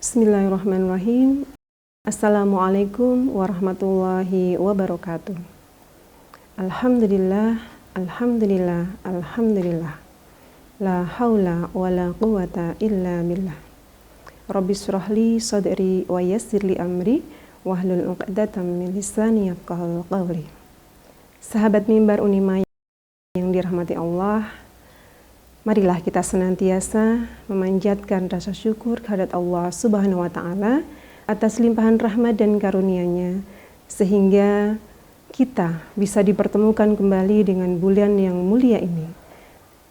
Bismillahirrahmanirrahim. Assalamualaikum warahmatullahi wabarakatuh. Alhamdulillah, alhamdulillah, alhamdulillah. La haula wa la quwata illa billah. Rabbi syrahli sadri wa yassirli amri wahlul 'uqdatam min lisani yafqahu qawli. Sahabat mimbar Unima yang dirahmati Allah, marilah kita senantiasa memanjatkan rasa syukur kehadirat Allah Subhanahu wa Ta'ala atas limpahan rahmat dan karunia-Nya, sehingga kita bisa dipertemukan kembali dengan bulan yang mulia ini.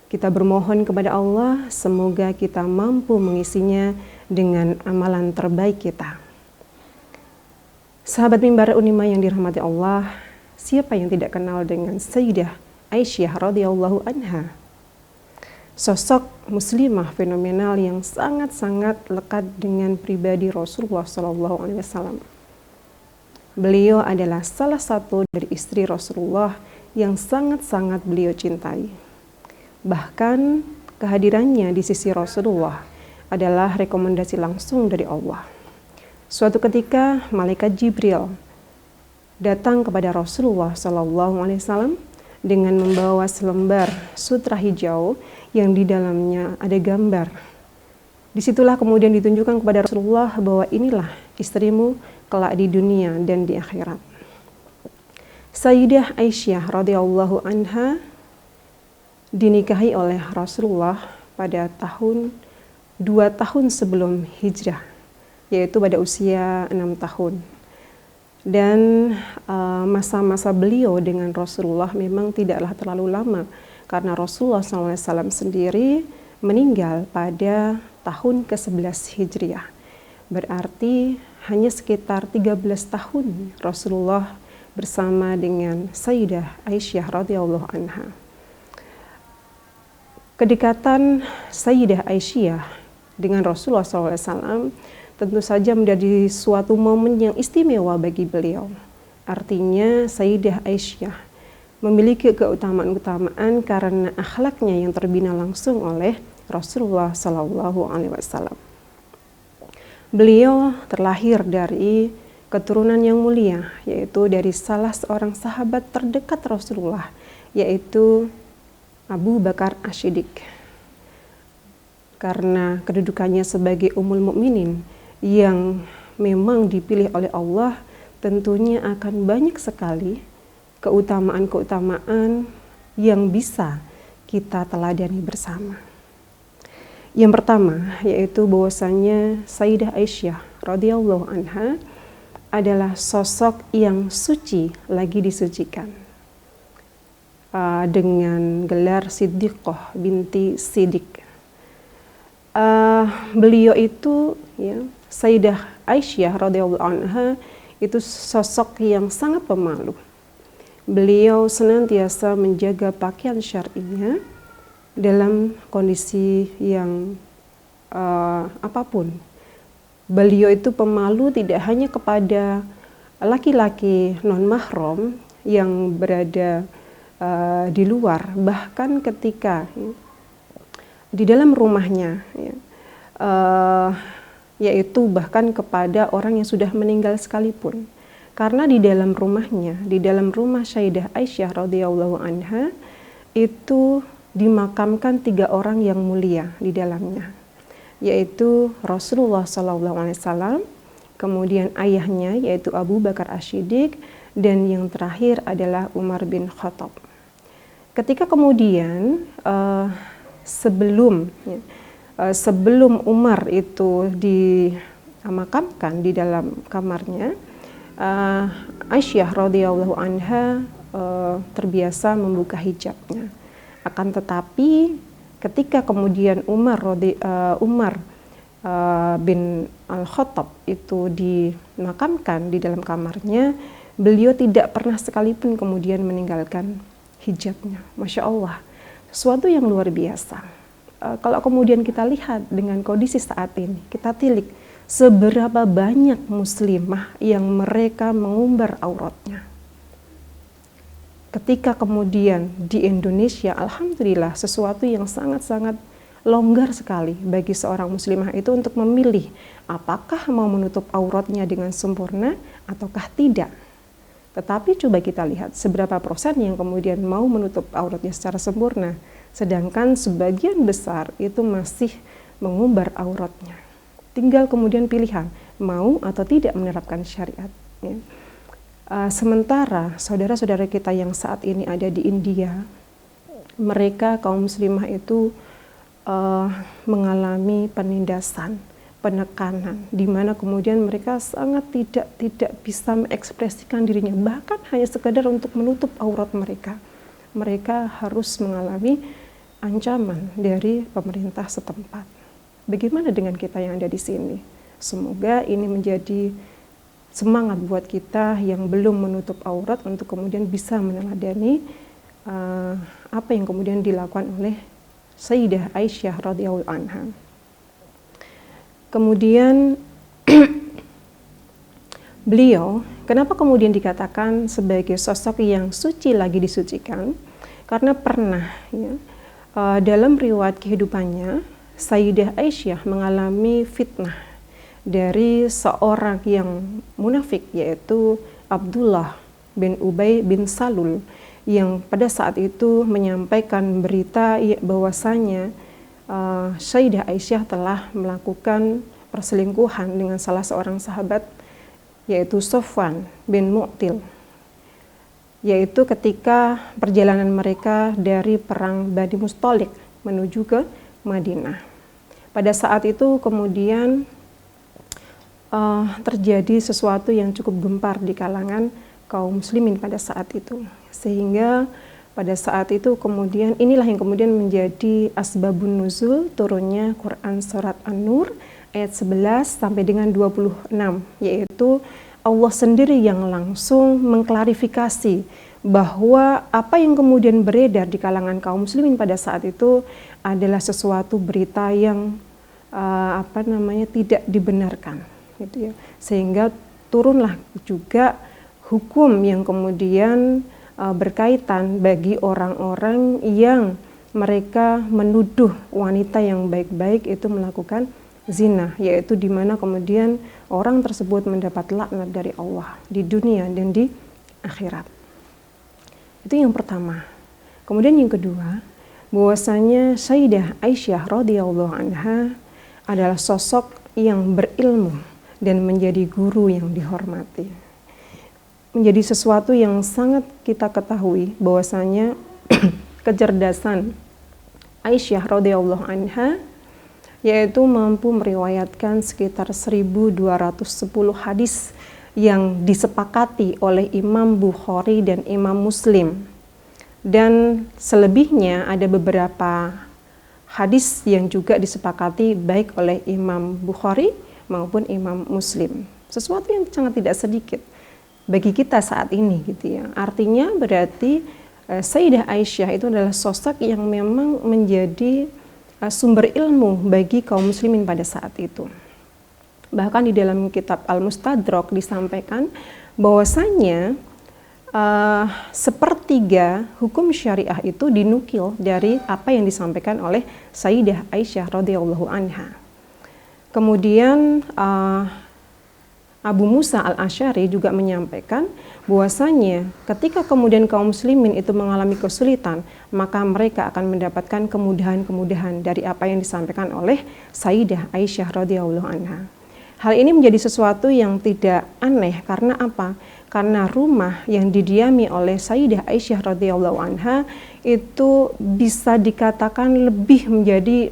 Kita bermohon kepada Allah, semoga kita mampu mengisinya dengan amalan terbaik kita. Sahabat mimbar Unima yang dirahmati Allah, siapa yang tidak kenal dengan Sayyidah Aisyah radhiyallahu anha? Sosok muslimah fenomenal yang sangat-sangat lekat dengan pribadi Rasulullah SAW. Beliau adalah salah satu dari istri Rasulullah yang sangat-sangat beliau cintai. Bahkan kehadirannya di sisi Rasulullah adalah rekomendasi langsung dari Allah. Suatu ketika malaikat Jibril datang kepada Rasulullah SAW dengan membawa selembar sutra hijau yang di dalamnya ada gambar. Disitulah kemudian ditunjukkan kepada Rasulullah bahwa inilah istrimu kelak di dunia dan di akhirat. Sayyidah Aisyah radhiyallahu anha dinikahi oleh Rasulullah pada 2 tahun sebelum hijrah, yaitu pada usia 6 tahun. Dan masa-masa beliau dengan Rasulullah memang tidaklah terlalu lama, karena Rasulullah SAW sendiri meninggal pada tahun ke-11 Hijriah. Berarti hanya sekitar 13 tahun Rasulullah bersama dengan Sayyidah Aisyah radhiyallahu anha. Kedekatan Sayyidah Aisyah dengan Rasulullah SAW tentu saja menjadi suatu momen yang istimewa bagi beliau. Artinya Sayyidah Aisyah memiliki keutamaan-keutamaan karena akhlaknya yang terbina langsung oleh Rasulullah SAW. Beliau terlahir dari keturunan yang mulia, yaitu dari salah seorang sahabat terdekat Rasulullah, yaitu Abu Bakar As-Siddiq. Karena kedudukannya sebagai Ummul Mukminin yang memang dipilih oleh Allah, tentunya akan banyak sekali keutamaan-keutamaan yang bisa kita teladani bersama. Yang pertama yaitu bahwasanya Sayyidah Aisyah radhiyallahu anha adalah sosok yang suci lagi disucikan, dengan gelar Siddiqah binti Siddiq. Beliau itu Sayyidah Aisyah radhiyallahu anha itu sosok yang sangat pemalu. Beliau senantiasa menjaga pakaian syar'inya dalam kondisi yang apapun. Beliau itu pemalu tidak hanya kepada laki-laki non-mahram yang berada di luar, bahkan ketika di dalam rumahnya, yaitu bahkan kepada orang yang sudah meninggal sekalipun. Karena di dalam rumahnya, di dalam rumah Sayyidah Aisyah radhiyallahu anha itu dimakamkan 3 orang yang mulia di dalamnya, yaitu Rasulullah SAW, kemudian ayahnya yaitu Abu Bakar As-Siddiq, dan yang terakhir adalah Umar bin Khattab. Ketika kemudian sebelum Umar itu dimakamkan di dalam kamarnya, Aisyah radhiyallahu anha terbiasa membuka hijabnya. Akan tetapi ketika kemudian Umar bin Al-Khattab itu dimakamkan di dalam kamarnya, beliau tidak pernah sekalipun kemudian meninggalkan hijabnya. Masya Allah, sesuatu yang luar biasa. Kalau kemudian kita lihat dengan kondisi saat ini, kita tilik seberapa banyak muslimah yang mereka mengumbar auratnya. Ketika kemudian di Indonesia, alhamdulillah sesuatu yang sangat-sangat longgar sekali bagi seorang muslimah itu untuk memilih apakah mau menutup auratnya dengan sempurna ataukah tidak. Tetapi coba kita lihat seberapa persen yang kemudian mau menutup auratnya secara sempurna, sedangkan sebagian besar itu masih mengumbar auratnya. Tinggal kemudian pilihan mau atau tidak menerapkan syariat. Ya. Sementara saudara-saudara kita yang saat ini ada di India, mereka kaum muslimah itu mengalami penindasan, penekanan, di mana kemudian mereka sangat tidak bisa mengekspresikan dirinya, bahkan hanya sekedar untuk menutup aurat mereka. Mereka harus mengalami ancaman dari pemerintah setempat. Bagaimana dengan kita yang ada di sini? Semoga ini menjadi semangat buat kita yang belum menutup aurat untuk kemudian bisa meneladani apa yang kemudian dilakukan oleh Sayyidah Aisyah radhiyallahu anha. Kemudian beliau, kenapa kemudian dikatakan sebagai sosok yang suci lagi disucikan? Karena pernah ya, dalam riwayat kehidupannya, Sayyidah Aisyah mengalami fitnah dari seorang yang munafik, yaitu Abdullah bin Ubay bin Salul, yang pada saat itu menyampaikan berita bahwasanya Sayyidah Aisyah telah melakukan perselingkuhan dengan salah seorang sahabat, yaitu Sofwan bin Mu'til, yaitu ketika perjalanan mereka dari perang Bani Mustalik menuju ke Madinah. Pada saat itu kemudian terjadi sesuatu yang cukup gempar di kalangan kaum muslimin pada saat itu, sehingga pada saat itu kemudian inilah yang kemudian menjadi asbabun nuzul turunnya Quran surat An-Nur ayat 11 sampai dengan 26, yaitu Allah sendiri yang langsung mengklarifikasi bahwa apa yang kemudian beredar di kalangan kaum muslimin pada saat itu adalah sesuatu berita yang tidak dibenarkan, gitu ya. Sehingga turunlah juga hukum yang kemudian berkaitan bagi orang-orang yang mereka menuduh wanita yang baik-baik itu melakukan zina, yaitu di mana kemudian orang tersebut mendapat laknat dari Allah di dunia dan di akhirat. Itu yang pertama. Kemudian yang kedua, bahwasanya Sayyidah Aisyah radhiyallahu anha adalah sosok yang berilmu dan menjadi guru yang dihormati. Menjadi sesuatu yang sangat kita ketahui bahwasanya kecerdasan Aisyah radhiyallahu anha yaitu mampu meriwayatkan sekitar 1210 hadis yang disepakati oleh Imam Bukhari dan Imam Muslim. Dan selebihnya ada beberapa hadis yang juga disepakati baik oleh Imam Bukhari maupun Imam Muslim. Sesuatu yang sangat tidak sedikit bagi kita saat ini, gitu ya. Artinya berarti Sayyidah Aisyah itu adalah sosok yang memang menjadi sumber ilmu bagi kaum muslimin pada saat itu. Bahkan di dalam kitab Al-Mustadrak disampaikan bahwasanya sepertiga hukum syariah itu dinukil dari apa yang disampaikan oleh Sayyidah Aisyah radhiyallahu anha. Kemudian Abu Musa al-Asy'ari juga menyampaikan bahwasanya ketika kemudian kaum muslimin itu mengalami kesulitan, maka mereka akan mendapatkan kemudahan-kemudahan dari apa yang disampaikan oleh Sayyidah Aisyah radhiyallahu anha. Hal ini menjadi sesuatu yang tidak aneh, karena apa? Karena rumah yang didiami oleh Sayyidah Aisyah radhiyallahu anha itu bisa dikatakan lebih menjadi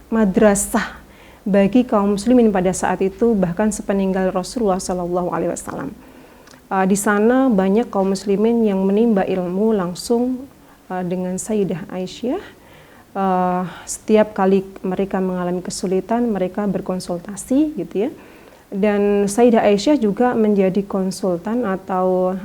madrasah bagi kaum muslimin pada saat itu, bahkan sepeninggal Rasulullah SAW. Di sana banyak kaum muslimin yang menimba ilmu langsung dengan Sayyidah Aisyah. Setiap kali mereka mengalami kesulitan, mereka berkonsultasi, gitu ya. Dan Sayyidah Aisyah juga menjadi konsultan atau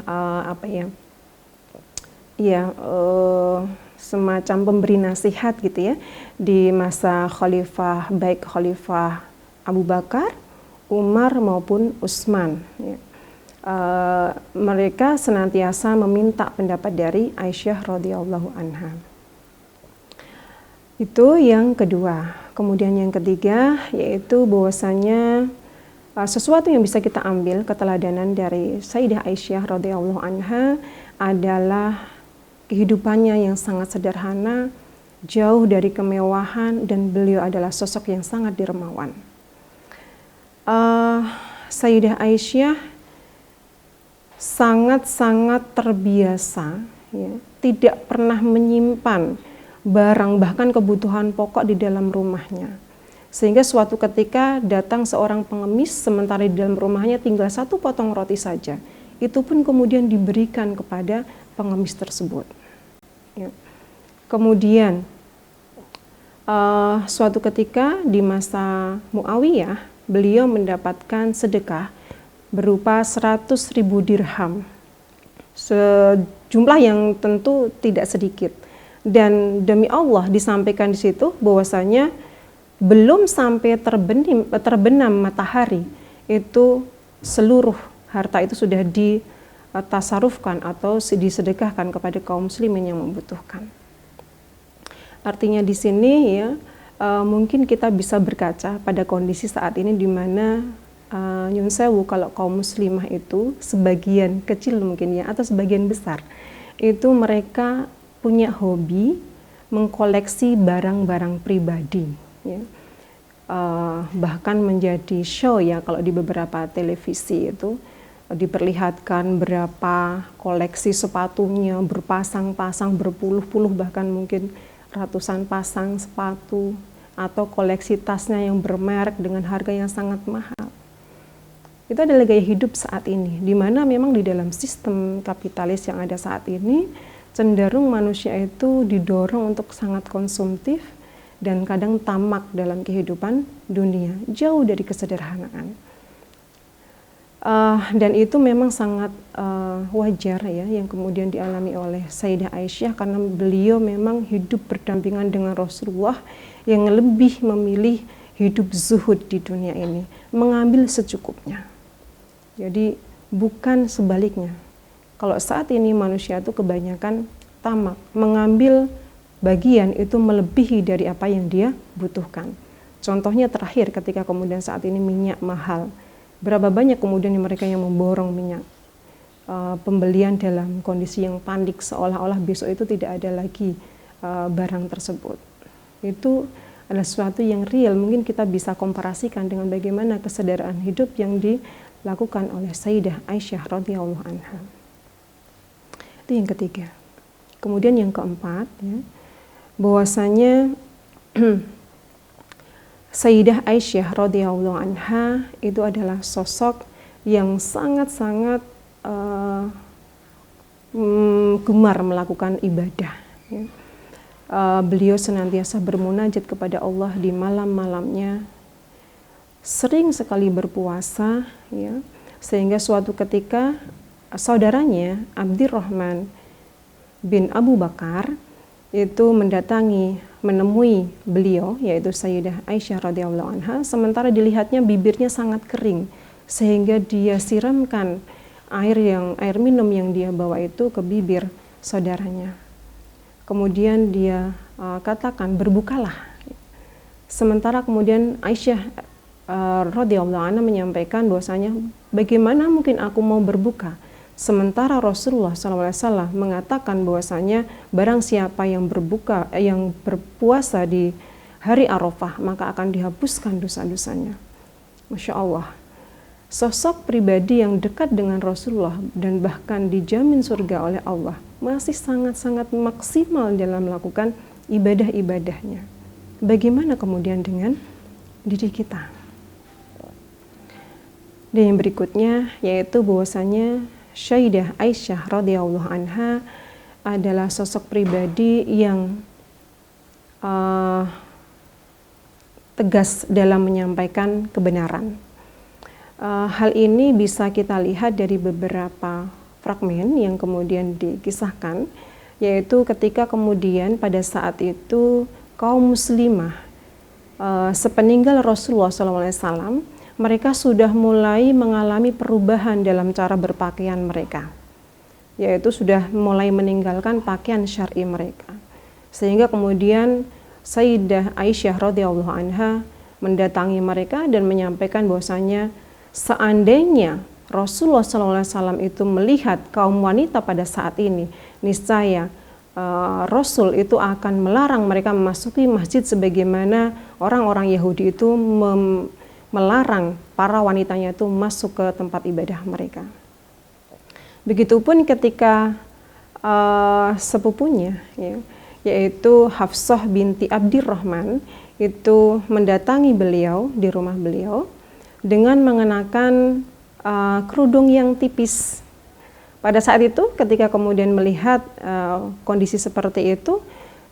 semacam pemberi nasihat, gitu ya, di masa khalifah, baik khalifah Abu Bakar, Umar maupun Utsman, ya. Mereka senantiasa meminta pendapat dari Aisyah radhiyallahu anha. Itu yang kedua. Kemudian yang ketiga yaitu bahwasanya sesuatu yang bisa kita ambil keteladanan dari Sayyidah Aisyah radhiyallahu anha adalah kehidupannya yang sangat sederhana, jauh dari kemewahan, dan beliau adalah sosok yang sangat dermawan. Sayyidah Aisyah sangat-sangat terbiasa, ya, tidak pernah menyimpan barang bahkan kebutuhan pokok di dalam rumahnya. Sehingga suatu ketika datang seorang pengemis sementara di dalam rumahnya tinggal satu potong roti saja. Itu pun kemudian diberikan kepada pengemis tersebut. Ya. Kemudian suatu ketika di masa Muawiyah, beliau mendapatkan sedekah berupa 100.000 dirham. Sejumlah yang tentu tidak sedikit. Dan demi Allah disampaikan di situ bahwasanya belum sampai terbenam matahari itu seluruh harta itu sudah ditasarufkan atau disedekahkan kepada kaum muslimin yang membutuhkan. Artinya di sini ya mungkin kita bisa berkaca pada kondisi saat ini di mana nyun sewu kalau kaum muslimah itu sebagian kecil mungkin ya atau sebagian besar itu mereka punya hobi mengkoleksi barang-barang pribadi, ya. Bahkan menjadi show ya kalau di beberapa televisi itu diperlihatkan berapa koleksi sepatunya berpasang-pasang, berpuluh-puluh bahkan mungkin ratusan pasang sepatu, atau koleksi tasnya yang bermerek dengan harga yang sangat mahal. Itu adalah gaya hidup saat ini, di mana memang di dalam sistem kapitalis yang ada saat ini cenderung manusia itu didorong untuk sangat konsumtif dan kadang tamak dalam kehidupan dunia, jauh dari kesederhanaan. Dan itu memang sangat wajar ya yang kemudian dialami oleh Sayyidah Aisyah karena beliau memang hidup berdampingan dengan Rasulullah yang lebih memilih hidup zuhud di dunia ini, mengambil secukupnya. Jadi bukan sebaliknya. Kalau saat ini manusia itu kebanyakan tamak, mengambil bagian itu melebihi dari apa yang dia butuhkan. Contohnya terakhir ketika kemudian saat ini minyak mahal, berapa banyak kemudian mereka yang memborong minyak. Pembelian dalam kondisi yang panik seolah-olah besok itu tidak ada lagi barang tersebut. Itu adalah sesuatu yang real, mungkin kita bisa komparasikan dengan bagaimana kesadaran hidup yang dilakukan oleh Sayyidah Aisyah radhiyallahu anha. Itu yang ketiga. Kemudian yang keempat, ya, bahwasanya Sayyidah Aisyah radhiyallahu anha itu adalah sosok yang sangat-sangat gemar melakukan ibadah. Ya. Beliau senantiasa bermunajat kepada Allah di malam-malamnya, sering sekali berpuasa, ya, sehingga suatu ketika saudaranya Abdurrahman bin Abu Bakar itu menemui beliau, yaitu Sayyidah Aisyah radhiyallahu anha, sementara dilihatnya bibirnya sangat kering sehingga dia siramkan air minum yang dia bawa itu ke bibir saudaranya. Kemudian dia katakan, berbukalah. Sementara kemudian Aisyah radhiyallahu anha menyampaikan bahwasanya bagaimana mungkin aku mau berbuka sementara Rasulullah SAW mengatakan bahwasanya barang siapa yang berpuasa di hari Arafah maka akan dihapuskan dosa-dosanya. Masya Allah, sosok pribadi yang dekat dengan Rasulullah dan bahkan dijamin surga oleh Allah masih sangat-sangat maksimal dalam melakukan ibadah-ibadahnya. Bagaimana kemudian dengan diri kita? Dan yang berikutnya yaitu bahwasanya Sayyidah Aisyah radhiyallahu anha adalah sosok pribadi yang tegas dalam menyampaikan kebenaran. Hal ini bisa kita lihat dari beberapa fragmen yang kemudian dikisahkan, yaitu ketika kemudian pada saat itu kaum muslimah sepeninggal Rasulullah SAW, mereka sudah mulai mengalami perubahan dalam cara berpakaian mereka, yaitu sudah mulai meninggalkan pakaian syar'i mereka, sehingga kemudian Sayyidah Aisyah radhiyallahu anha mendatangi mereka dan menyampaikan bahwasanya seandainya Rasulullah SAW itu melihat kaum wanita pada saat ini, niscaya Rasul itu akan melarang mereka memasuki masjid sebagaimana orang-orang Yahudi itu melarang para wanitanya itu masuk ke tempat ibadah mereka. Begitupun ketika sepupunya, ya, yaitu Hafsah binti Abdirrahman itu mendatangi beliau di rumah beliau dengan mengenakan kerudung yang tipis. Pada saat itu ketika kemudian melihat kondisi seperti itu,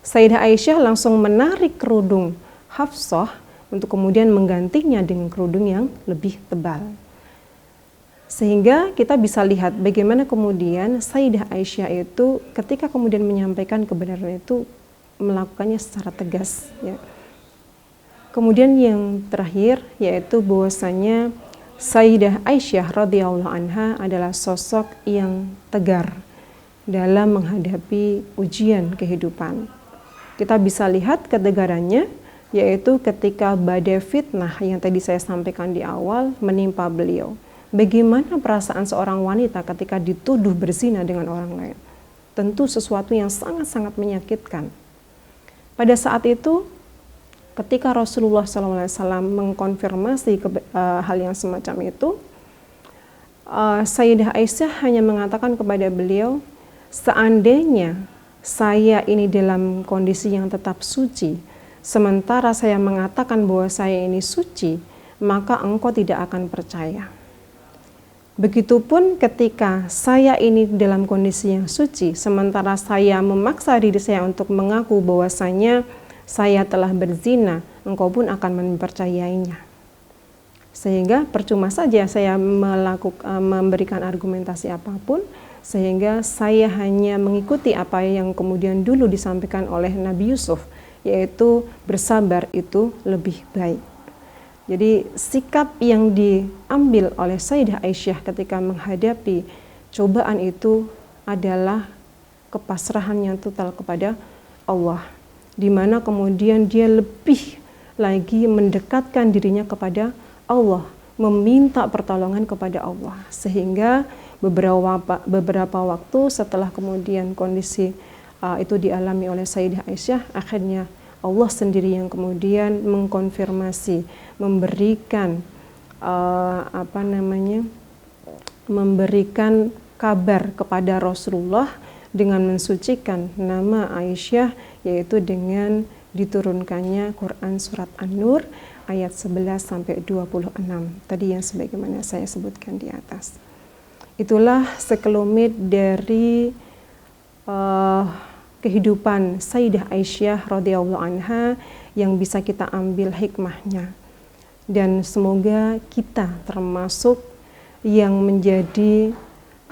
Sayyidah Aisyah langsung menarik kerudung Hafsah untuk kemudian menggantinya dengan kerudung yang lebih tebal. Sehingga kita bisa lihat bagaimana kemudian Sayyidah Aisyah itu ketika kemudian menyampaikan kebenaran itu melakukannya secara tegas, ya. Kemudian yang terakhir yaitu bahwasanya Sayyidah Aisyah radhiyallahu anha adalah sosok yang tegar dalam menghadapi ujian kehidupan. Kita bisa lihat ketegarannya yaitu ketika badai fitnah yang tadi saya sampaikan di awal menimpa beliau. Bagaimana perasaan seorang wanita ketika dituduh berzina dengan orang lain? Tentu sesuatu yang sangat-sangat menyakitkan. Pada saat itu ketika Rasulullah SAW mengkonfirmasi hal yang semacam itu, Sayyidah Aisyah hanya mengatakan kepada beliau, seandainya saya ini dalam kondisi yang tetap suci, sementara saya mengatakan bahwa saya ini suci, maka engkau tidak akan percaya. Begitupun ketika saya ini dalam kondisi yang suci, sementara saya memaksa diri saya untuk mengaku bahwasanya saya telah berzina, engkau pun akan mempercayainya. Sehingga percuma saja saya memberikan argumentasi apapun, sehingga saya hanya mengikuti apa yang kemudian dulu disampaikan oleh Nabi Yusuf, yaitu bersabar itu lebih baik. Jadi sikap yang diambil oleh Sayyidah Aisyah ketika menghadapi cobaan itu adalah kepasrahan yang total kepada Allah, di mana kemudian dia lebih lagi mendekatkan dirinya kepada Allah, meminta pertolongan kepada Allah, sehingga beberapa waktu setelah kemudian kondisi itu dialami oleh Sayyidah Aisyah, akhirnya Allah sendiri yang kemudian mengkonfirmasi, memberikan memberikan kabar kepada Rasulullah dengan mensucikan nama Aisyah, yaitu dengan diturunkannya Quran surat An-Nur ayat 11 sampai 26 tadi yang sebagaimana saya sebutkan di atas. Itulah sekelumit dari kehidupan Sayyidah Aisyah radhiyallahu anha yang bisa kita ambil hikmahnya, dan semoga kita termasuk yang menjadi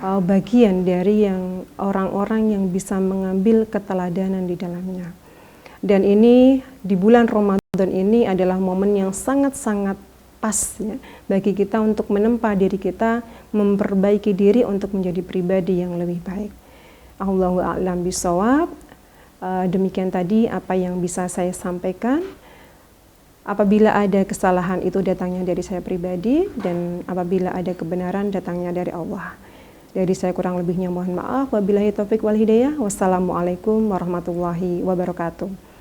bagian dari yang orang-orang yang bisa mengambil keteladanan di dalamnya. Dan ini di bulan Ramadan ini adalah momen yang sangat-sangat pas, ya, bagi kita untuk menempa diri kita, memperbaiki diri untuk menjadi pribadi yang lebih baik. Allahu a'lam bishawab. Demikian tadi apa yang bisa saya sampaikan. Apabila ada kesalahan itu datangnya dari saya pribadi, dan apabila ada kebenaran datangnya dari Allah. Dari saya kurang lebihnya mohon maaf. Wabillahi taufik wal hidayah. Wassalamualaikum warahmatullahi wabarakatuh.